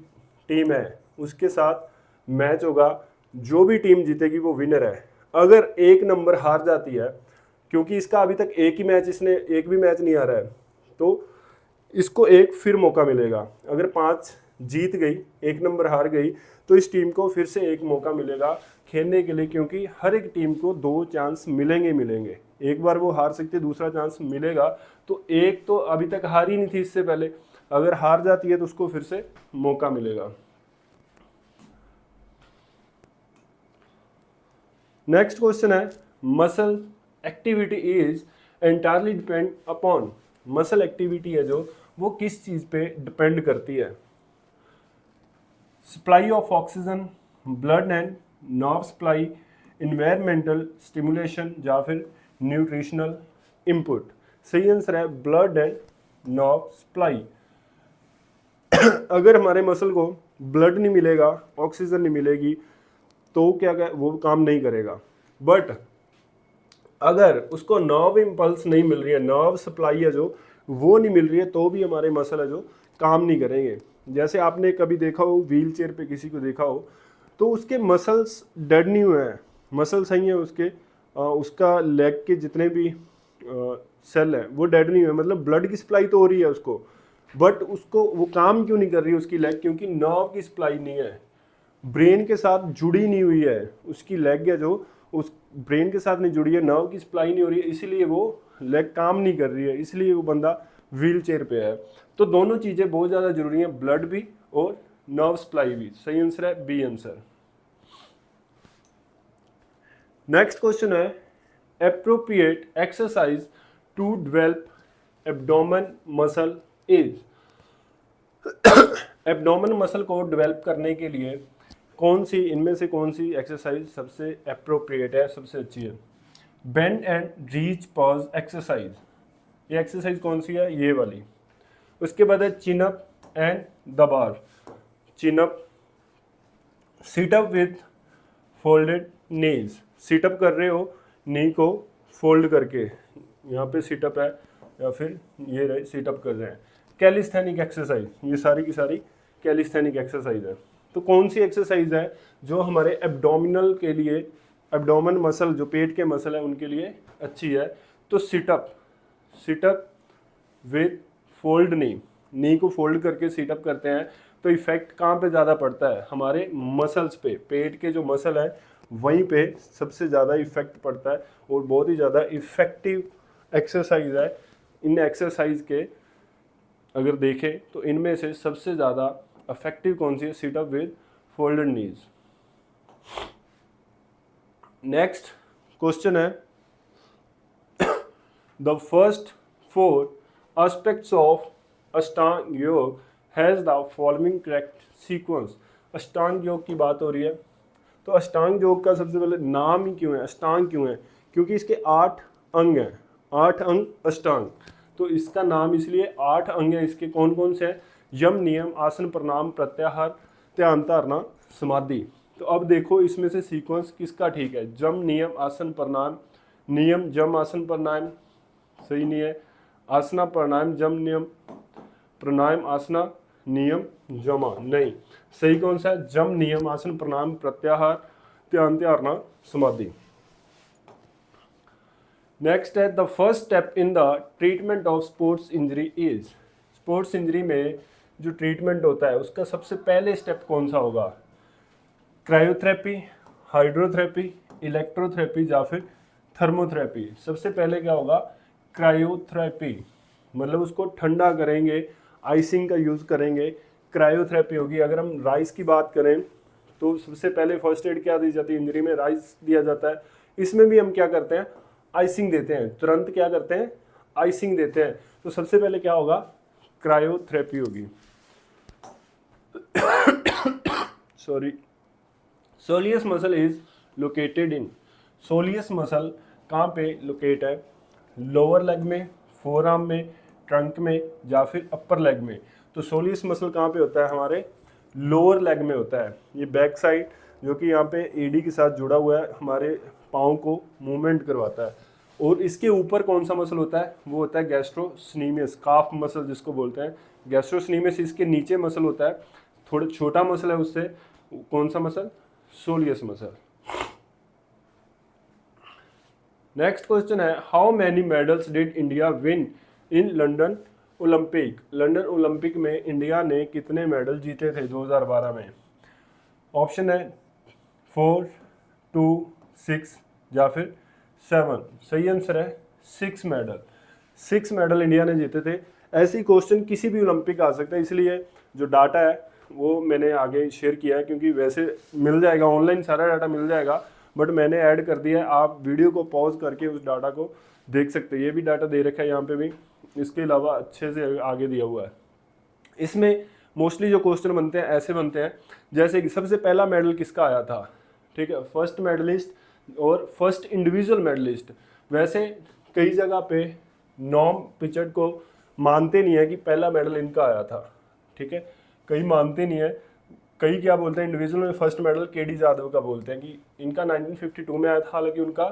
टीम है उसके साथ मैच होगा। जो भी टीम जीतेगी वो विनर है। अगर एक नंबर हार जाती है, क्योंकि इसका अभी तक एक ही मैच, इसने एक भी मैच नहीं हारा है, तो इसको एक फिर मौका मिलेगा। अगर 5 जीत गई, एक नंबर हार गई, तो इस टीम को फिर से एक मौका मिलेगा खेलने के लिए, क्योंकि हर एक टीम को 2 चांस मिलेंगे। एक बार वो हार सकती है, दूसरा चांस मिलेगा, तो एक तो अभी तक हार ही नहीं थी इससे पहले, अगर हार जाती है तो उसको फिर से मौका मिलेगा। नेक्स्ट क्वेश्चन है, muscle activity is entirely depend upon. Muscle activity है जो, वो किस चीज पे डिपेंड करती है? Supply of oxygen, blood and nerve supply, environmental stimulation, या फिर न्यूट्रिशनल इनपुट। सही आंसर है ब्लड एंड नर्व सप्लाई। अगर हमारे मसल को ब्लड नहीं मिलेगा, ऑक्सीजन नहीं मिलेगी, तो क्या वो काम नहीं करेगा। बट अगर उसको नर्व इम्पल्स नहीं मिल रही है, नर्व सप्लाई है जो, वो नहीं मिल रही है, तो भी हमारे मसल है जो काम नहीं करेंगे। जैसे आपने कभी देखा हो, व्हील चेयर पे किसी को देखा हो, तो उसके मसल्स डेड नहीं हुए हैं, मसल सही है उसके, उसका लेग के जितने भी सेल हैं वो डेड नहीं हुए, मतलब ब्लड की सप्लाई तो हो रही है उसको, बट उसको वो काम क्यों नहीं कर रही है उसकी लेग? क्योंकि नर्व की सप्लाई नहीं है, ब्रेन के साथ जुड़ी नहीं हुई है उसकी लेग है जो, उस ब्रेन के साथ नहीं जुड़ी है, नर्व की सप्लाई नहीं हो रही है, इसलिए वो लेग काम नहीं कर रही है, इसलिए वो बंदा व्हील चेयर पे है। तो दोनों चीज़ें बहुत ज़्यादा जरूरी हैं, ब्लड भी और नर्व सप्लाई भी। सही आंसर है बी आंसर। नेक्स्ट क्वेश्चन है, appropriate exercise to develop abdomen muscle is. Abdomen muscle को डेवलप करने के लिए कौन सी, इनमें से कौन सी एक्सरसाइज सबसे एप्रोप्रिएट है, सबसे अच्छी है? Bend and reach pause exercise, ये एक्सरसाइज कौन सी है? ये वाली। उसके बाद है चिन up and the bar. Chin up, sit up with folded knees, sit up कर रहे हो नी को फोल्ड करके, यहाँ पे सिट अप है, या फिर ये रहे सिट अप कर रहे हैं। कैलिस्थेनिक एक्सरसाइज, ये सारी की सारी कैलिस्थेनिक एक्सरसाइज है। तो कौन सी एक्सरसाइज है जो हमारे एब्डोमिनल के लिए, एब्डोमेन मसल जो पेट के मसल है उनके लिए अच्छी है? तो सिटअप, सिटअप विथ फोल्ड नी को फोल्ड करके सिटअप करते हैं, तो इफेक्ट कहाँ पे ज़्यादा पड़ता है? हमारे मसल्स पे, पेट के जो मसल है वहीं पे सबसे ज़्यादा इफेक्ट पड़ता है, और बहुत ही ज़्यादा इफेक्टिव एक्सरसाइज है। इन एक्सरसाइज के अगर देखें तो इनमें से सबसे ज़्यादा इफेक्टिव कौन सी है? Sit up with folded knees. Next question है, द फर्स्ट 4 एस्पेक्ट्स ऑफ अष्टांग योग has the following correct sequence. अष्टांग योग की बात हो रही है, तो अष्टांग योग का सबसे पहले नाम ही क्यों है, अष्टांग क्यों है? क्योंकि इसके 8 अंग हैं, 8 अंग अष्टांग, तो इसका नाम इसलिए 8 अंग हैं। इसके कौन कौन से हैं? यम, नियम, आसन, प्रणाम, प्रत्याहार, ध्यान, धारणा, समाधि। तो अब देखो इसमें से सीक्वेंस किसका ठीक है? जम, नियम, आसन, प्रणाम। नियम जम आसन प्राणायाम सही नहीं है, आसना प्राणायाम जम नियम, प्राणायाम आसना नियम जमा नहीं। सही कौन सा है? जम, नियम, आसन, प्राणायाम, प्रत्याहार, ध्यान, धारणा, समाधि। नेक्स्ट है, the first step in the treatment of sports injury is. Sports injury में जो ट्रीटमेंट होता है उसका सबसे पहले स्टेप कौन सा होगा? क्रायोथेरेपी, हाइड्रोथेरेपी, इलेक्ट्रोथेरेपी या फिर थर्मोथेरेपी? सबसे पहले क्या होगा? क्रायोथेरेपी, मतलब उसको ठंडा करेंगे, आइसिंग का यूज़ करेंगे, क्रायोथेरेपी होगी। अगर हम राइस की बात करें तो सबसे पहले फर्स्ट एड क्या दी जाती है इंजरी में? राइस दिया जाता है। इसमें भी हम क्या करते हैं? आइसिंग देते हैं, तुरंत क्या करते हैं? आइसिंग देते हैं। तो सबसे पहले क्या होगा? क्रायोथेरेपी होगी। Sorry. Soleus muscle is located in, soleus muscle कहाँ पे लोकेट है? लोअर लेग में, फोर आर्म में, ट्रंक में या फिर अपर लेग में? तो सोलियस मसल कहाँ पे होता है? हमारे लोअर लेग में होता है। ये बैक साइड जो कि यहाँ पे एडी के साथ जुड़ा हुआ है, हमारे पाँव को मूवमेंट करवाता है। और इसके ऊपर कौन सा मसल होता है? वो होता है गैस्ट्रोस्नीमियस, काफ मसल जिसको बोलते हैं। गैस्ट्रोस्नीमियस इसके नीचे मसल होता है, थोड़ा छोटा मसल है उससे। कौन सा muscle? Soleus muscle. Next question है, how many medals did India win in London Olympic? London Olympic में इंडिया ने कितने मेडल जीते थे 2012 में? ऑप्शन है 4, 2, 6 या फिर 7। सही आंसर है 6 मेडल। 6 मेडल इंडिया ने जीते थे। ऐसी क्वेश्चन किसी भी ओलंपिक आ सकता है, इसलिए जो डाटा है वो मैंने आगे शेयर किया है, क्योंकि वैसे मिल जाएगा ऑनलाइन, सारा डाटा मिल जाएगा, बट मैंने ऐड कर दिया है। आप वीडियो को पॉज करके उस डाटा को देख सकते हैं। ये भी डाटा दे रखा है यहाँ पे भी, इसके अलावा अच्छे से आगे दिया हुआ है। इसमें मोस्टली जो क्वेश्चन बनते हैं ऐसे बनते हैं, जैसे कि सबसे पहला मेडल किसका आया था? ठीक है, फर्स्ट मेडलिस्ट और फर्स्ट इंडिविजुअल मेडलिस्ट। वैसे कई जगह पे नॉम पिचर्ड को मानते नहीं है कि पहला मेडल इनका आया था। ठीक है, कई मानते नहीं है। कई क्या बोलते हैं, इंडिविजुअल में फर्स्ट मेडल केडी जादव का बोलते हैं कि इनका 1952 में आया था। हालांकि उनका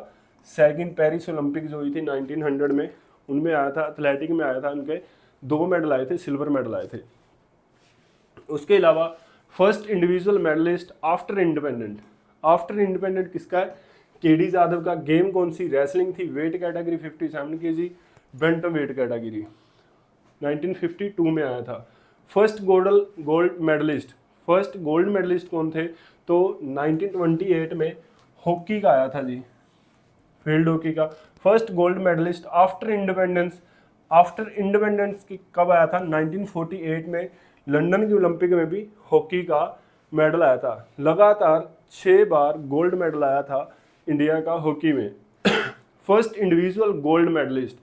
सेकंड पेरिस ओलंपिक जो हुई थी 1900 में, उनमें आया था, एथलेटिक में आया था। उनके 2 मेडल आए थे, सिल्वर मेडल आए थे। उसके अलावा first individual medallist after independent, after independent किसका है? केडी जादव का। गेम कौन सी? रेसलिंग थी। Weight category 57 kg, bantam weight category. 1952 में आया था। First gold medallist, first gold medallist कौन थे? तो 1928 में हॉकी का आया था जी, फील्ड हॉकी का। First gold medallist after independence, after independence की कब आया था? 1948 में लंदन की ओलंपिक में भी हॉकी का मेडल आया था। लगातार 6 बार गोल्ड मेडल आया था इंडिया का हॉकी में। First individual gold medallist,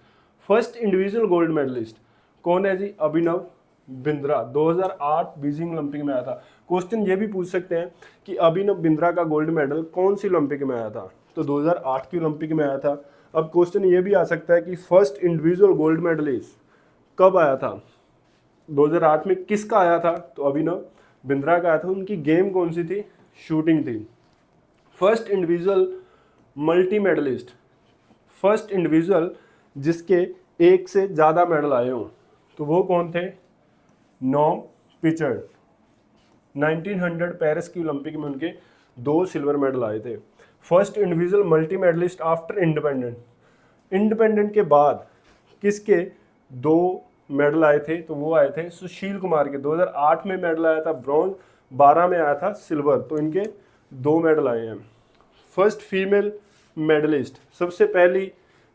first individual gold medallist कौन है जी? अभिनव बिंद्रा। 2008 बीजिंग ओलंपिक में आया था। क्वेश्चन ये भी पूछ सकते हैं कि अभिनव बिंद्रा का गोल्ड मेडल कौन सी ओलंपिक में आया था? तो 2008 की ओलंपिक में आया था। अब क्वेश्चन ये भी आ सकता है कि फर्स्ट इंडिविजुअल गोल्ड मेडलिस्ट कब आया था? 2008 में किसका आया था? तो अभिनव बिंद्रा का आया था। उनकी गेम कौन सी थी? शूटिंग थी। First individual multi medallist, first individual जिसके एक से ज़्यादा मेडल आए हों, तो वो कौन थे? नॉम पिचर्ड। 1900 पेरिस की ओलंपिक में उनके 2 सिल्वर मेडल आए थे। First individual multi medallist after independent, independent के बाद किसके 2 मेडल आए थे? तो वो आए थे सुशील कुमार के। 2008 में मेडल आया था ब्रॉन्ज, 12 में आया था सिल्वर, तो इनके 2 मेडल आए हैं। फर्स्ट फीमेल मेडलिस्ट, सबसे पहली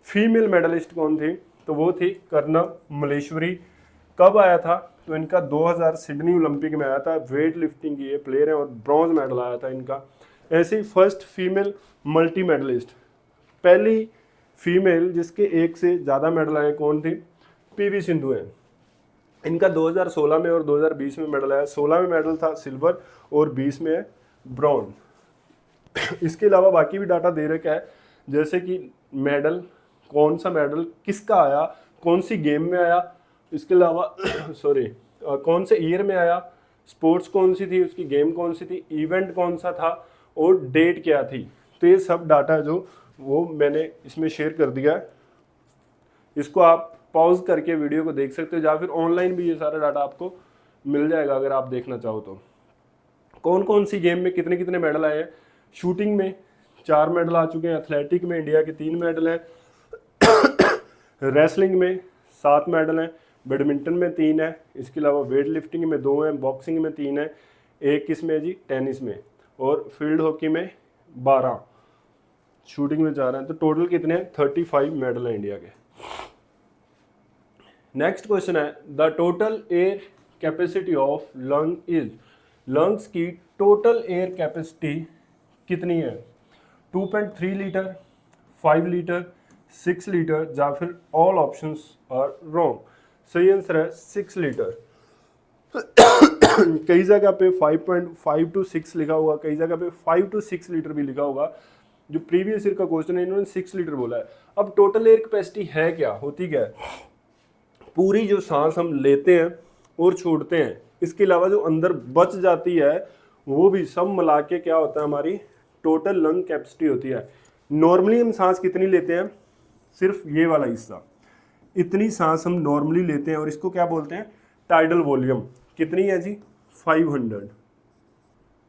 फीमेल मेडलिस्ट कौन थी? तो वो थी कर्णम मलेश्वरी। कब आया था? तो इनका 2000 सिडनी ओलंपिक में आया था। वेट लिफ्टिंग की ये प्लेयर है और ब्रॉन्ज मेडल आया था इनका। ऐसे ही फर्स्ट फीमेल मल्टी मेडलिस्ट, पहली फीमेल जिसके एक से ज़्यादा मेडल आए कौन थी? पीवी सिंधु है। इनका 2016 में और 2020 में मेडल आया। 16 में मेडल था सिल्वर और 20 में है ब्रॉन्ज। इसके अलावा बाकी भी डाटा दे रखा है, जैसे कि मेडल, कौन सा मेडल किसका आया, कौन सी गेम में आया, इसके अलावा कौन से ईयर में आया, स्पोर्ट्स कौन सी थी, उसकी गेम कौन सी थी, इवेंट कौन सा था और डेट क्या थी। तो ये सब डाटा जो वो मैंने इसमें शेयर कर दिया है। इसको आप पॉज करके वीडियो को देख सकते हो, या फिर ऑनलाइन भी ये सारा डाटा आपको मिल जाएगा अगर आप देखना चाहो तो। कौन कौन सी गेम में कितने कितने मेडल आए हैं? शूटिंग में 4 मेडल आ चुके हैं, एथलेटिक में इंडिया के 3 मेडल हैं, रेसलिंग में 7 मेडल हैं, बैडमिंटन में 3 है, इसके अलावा वेट लिफ्टिंग में 2 है, बॉक्सिंग में 3 है, एक किस में है जी, टेनिस में, और फील्ड हॉकी में 12, शूटिंग में 4 हैं। तो टोटल कितने हैं, 35 मेडल हैं इंडिया के। नेक्स्ट क्वेश्चन है the total air capacity of lung is, lungs की टोटल एयर कैपेसिटी कितनी है, 2.3 लीटर, 5 लीटर, 6 लीटर, या फिर ऑल ऑप्शंस आर रॉन्ग। सही आंसर है 6 लीटर। कई जगह पे 5.5 to 6 लिखा होगा, कई जगह पे 5 to 6 लीटर भी लिखा होगा। जो प्रीवियस ईयर का क्वेश्चन है इन्होंने 6 लीटर बोला है। अब टोटल एयर कैपेसिटी है क्या, होती क्या है, पूरी जो सांस हम लेते हैं और छोड़ते हैं, इसके अलावा जो अंदर बच जाती है वो भी सब मिला के क्या होता है, हमारी टोटल लंग कैपेसिटी होती है। नॉर्मली हम सांस कितनी लेते हैं, सिर्फ ये वाला हिस्सा, इतनी सांस हम नॉर्मली लेते हैं और इसको क्या बोलते हैं, टाइडल वॉल्यूम। कितनी है जी, 500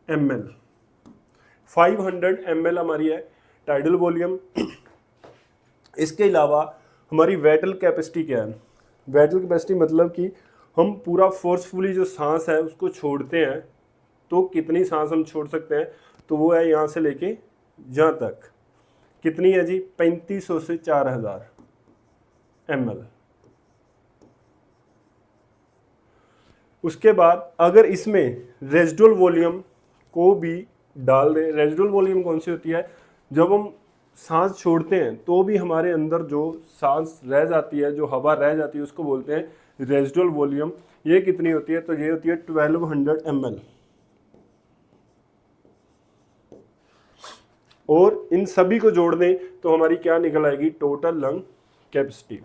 ml, 500 ml हमारी है टाइडल वॉल्यूम। इसके अलावा हमारी वेटल कैपेसिटी क्या है, वेटल कैपेसिटी मतलब कि हम पूरा फोर्सफुली जो सांस है उसको छोड़ते हैं, तो कितनी सांस हम छोड़ सकते हैं, तो वो है यहाँ से लेके यहाँ तक, कितनी है जी, 3500 से 4000 ml। उसके बाद अगर इसमें रेजिडुअल वॉल्यूम को भी डाल दें, रेजिडुअल वॉल्यूम कौन सी होती है, जब हम सांस छोड़ते हैं तो भी हमारे अंदर जो सांस रह जाती है, जो हवा रह जाती है, उसको बोलते हैं रेजिडुअल वॉल्यूम। ये कितनी होती है, तो ये होती है 1200 ml। और इन सभी को जोड़ दें तो हमारी क्या निकल आएगी, total lung capacity.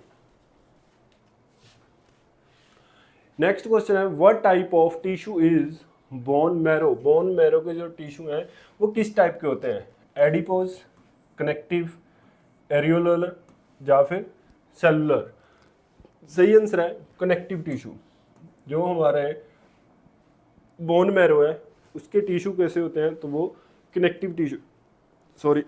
Next question है what type of tissue is bone marrow, bone marrow के जो टिश्यू हैं वो किस टाइप के होते हैं, एडिपोज, कनेक्टिव, एरियोलर, या फिर सेलुलर। सही आंसर है कनेक्टिव टिश्यू। जो हमारे बोन मैरो है उसके टिश्यू कैसे होते हैं, तो वो कनेक्टिव टिश्यू, सॉरी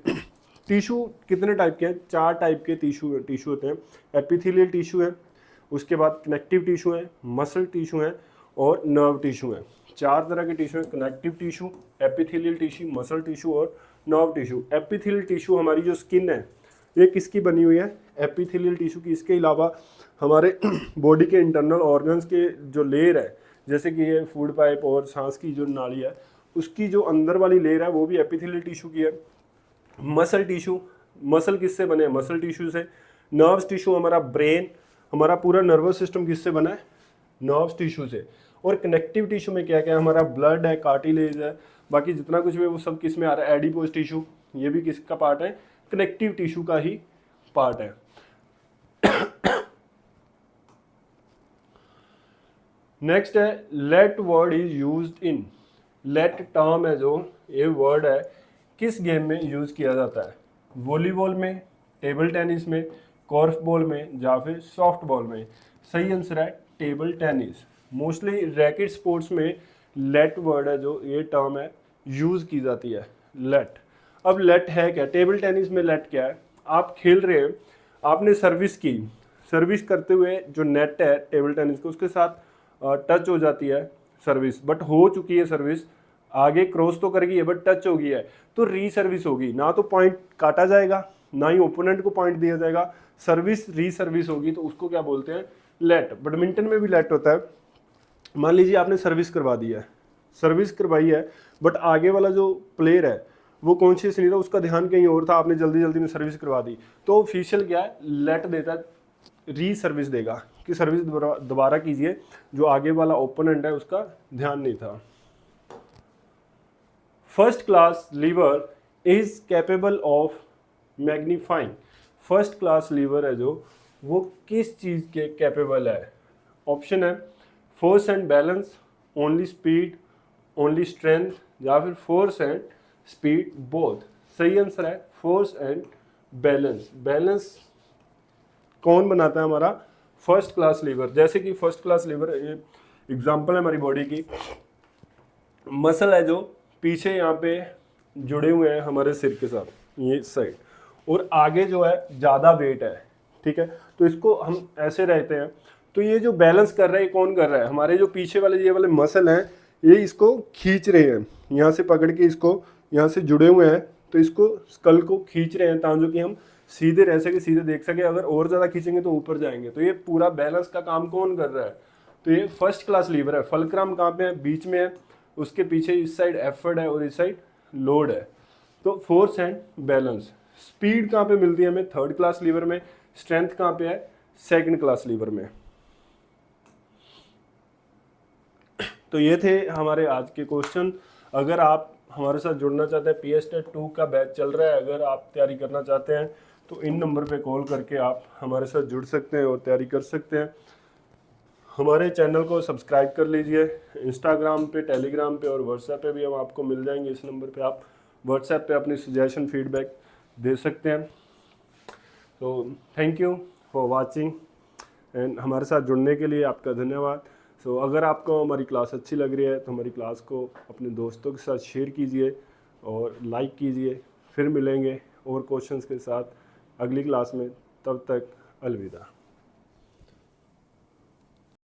टिश्यू कितने टाइप के हैं, 4 टाइप के टिश्यू होते हैं। एपिथेलियल टिश्यू है, उसके बाद कनेक्टिव टिश्यू है, मसल टिश्यू है, और नर्व टिश्यू है। 4 तरह के टिश्यू है, connective tissue, epithelial tissue, muscle tissue और नर्व टिश्यू। एपिथेलियल टिश्यू हमारी जो स्किन है ये किसकी बनी हुई है, एपिथेलियल टिश्यू की। इसके अलावा हमारे बॉडी के इंटरनल ऑर्गन्स के जो लेयर है, जैसे कि ये फूड पाइप और सांस की जो नाली है, उसकी जो अंदर वाली लेयर है वो भी एपिथेलियल टिश्यू की है। मसल टिश्यू, मसल किससे बने हैं, मसल टिश्यू से। नर्व्स टिश्यू हमारा ब्रेन, हमारा पूरा नर्वस सिस्टम किससे बना है, नर्व्स टिश्यू से। और कनेक्टिव टिश्यू में क्या क्या है, हमारा ब्लड है, कार्टिलेज है, बाकी जितना कुछ भी है वो सब किस में आ रहा है, एडिपोज टिश्यू, ये भी किसका पार्ट है, कनेक्टिव टिश्यू का ही पार्ट है। नेक्स्ट है late word is used in, late term है जो ये वर्ड है किस गेम में यूज किया जाता है, वॉलीबॉल में, टेबल टेनिस में, कॉर्फ बॉल में, या फिर सॉफ्ट बॉल में। सही आंसर है table tennis. Mostly racket sports में लेट वर्ड है जो ये टर्म है यूज की जाती है, लेट। अब लेट है क्या, टेबल टेनिस में लेट क्या है, आप खेल रहे हैं, आपने सर्विस की, सर्विस करते हुए जो नेट है टेबल टेनिस को उसके साथ टच हो जाती है सर्विस, बट हो चुकी है सर्विस, आगे क्रॉस तो कर गई है बट टच हो गई है, तो री सर्विस होगी, ना तो पॉइंट काटा जाएगा ना ही ओपोनेंट को पॉइंट दिया जाएगा, सर्विस री सर्विस होगी, तो उसको क्या बोलते हैं, लेट। बैडमिंटन में भी लेट होता है। मान लीजिए आपने सर्विस करवा दी है, सर्विस करवाई है, बट आगे वाला जो प्लेयर है वो कॉन्शियस नहीं था, उसका ध्यान कहीं और था, आपने जल्दी जल्दी में सर्विस करवा दी, तो ऑफिशियल क्या है, लेट देता है, री सर्विस देगा कि सर्विस दोबारा कीजिए, जो आगे वाला ओपोनेंट है उसका ध्यान नहीं था। First class liver is capable of magnifying, first class liver है जो वो किस चीज़ के कैपेबल है। ऑप्शन है force and balance, only speed, only strength, या फिर फोर्स एंड स्पीड बोथ। सही आंसर है फोर्स एंड बैलेंस। बैलेंस कौन बनाता है, हमारा फर्स्ट क्लास लीवर। जैसे कि फर्स्ट क्लास लीवर एग्जांपल है हमारी बॉडी की, मसल है जो पीछे यहाँ पे जुड़े हुए हैं हमारे सिर के साथ, ये साइड, और आगे जो है ज़्यादा वेट है, ठीक है, तो इसको हम ऐसे रहते हैं, तो ये जो बैलेंस कर रहा है ये कौन कर रहा है, हमारे जो पीछे वाले ये वाले मसल हैं ये इसको खींच रहे हैं, यहाँ से पकड़ के इसको यहाँ से जुड़े हुए हैं, तो इसको स्कल को खींच रहे हैं ताकि कि हम सीधे रह सके, सीधे देख सके। अगर और ज़्यादा खींचेंगे तो ऊपर जाएंगे। तो ये पूरा बैलेंस का काम कौन कर रहा है, तो ये फर्स्ट क्लास लीवर है। फल्क्रम कहाँ पे है, बीच में है, उसके पीछे इस साइड एफर्ट है और इस साइड लोड है। तो फोर्स एंड बैलेंस। स्पीड कहाँ पे मिलती है हमें, थर्ड क्लास लीवर में। स्ट्रेंथ कहाँ पे है, सेकंड क्लास लीवर में। तो ये थे हमारे आज के क्वेश्चन। अगर आप हमारे साथ जुड़ना चाहते हैं, PS टेट 2 का बैच चल रहा है, अगर आप तैयारी करना चाहते हैं तो इन नंबर पे कॉल करके आप हमारे साथ जुड़ सकते हैं और तैयारी कर सकते हैं। हमारे चैनल को सब्सक्राइब कर लीजिए। इंस्टाग्राम पे, टेलीग्राम पे और व्हाट्सएप पे भी हम आपको मिल जाएंगे। इस नंबर पे आप व्हाट्सएप पे अपनी सजेशन फीडबैक दे सकते हैं। तो thank you for watching and हमारे साथ जुड़ने के लिए आपका धन्यवाद। सो अगर आपको हमारी क्लास अच्छी लग रही है तो हमारी क्लास को अपने दोस्तों के साथ शेयर कीजिए और लाइक कीजिए। फिर मिलेंगे और क्वेश्चंस के साथ अगली क्लास में। तब तक अलविदा।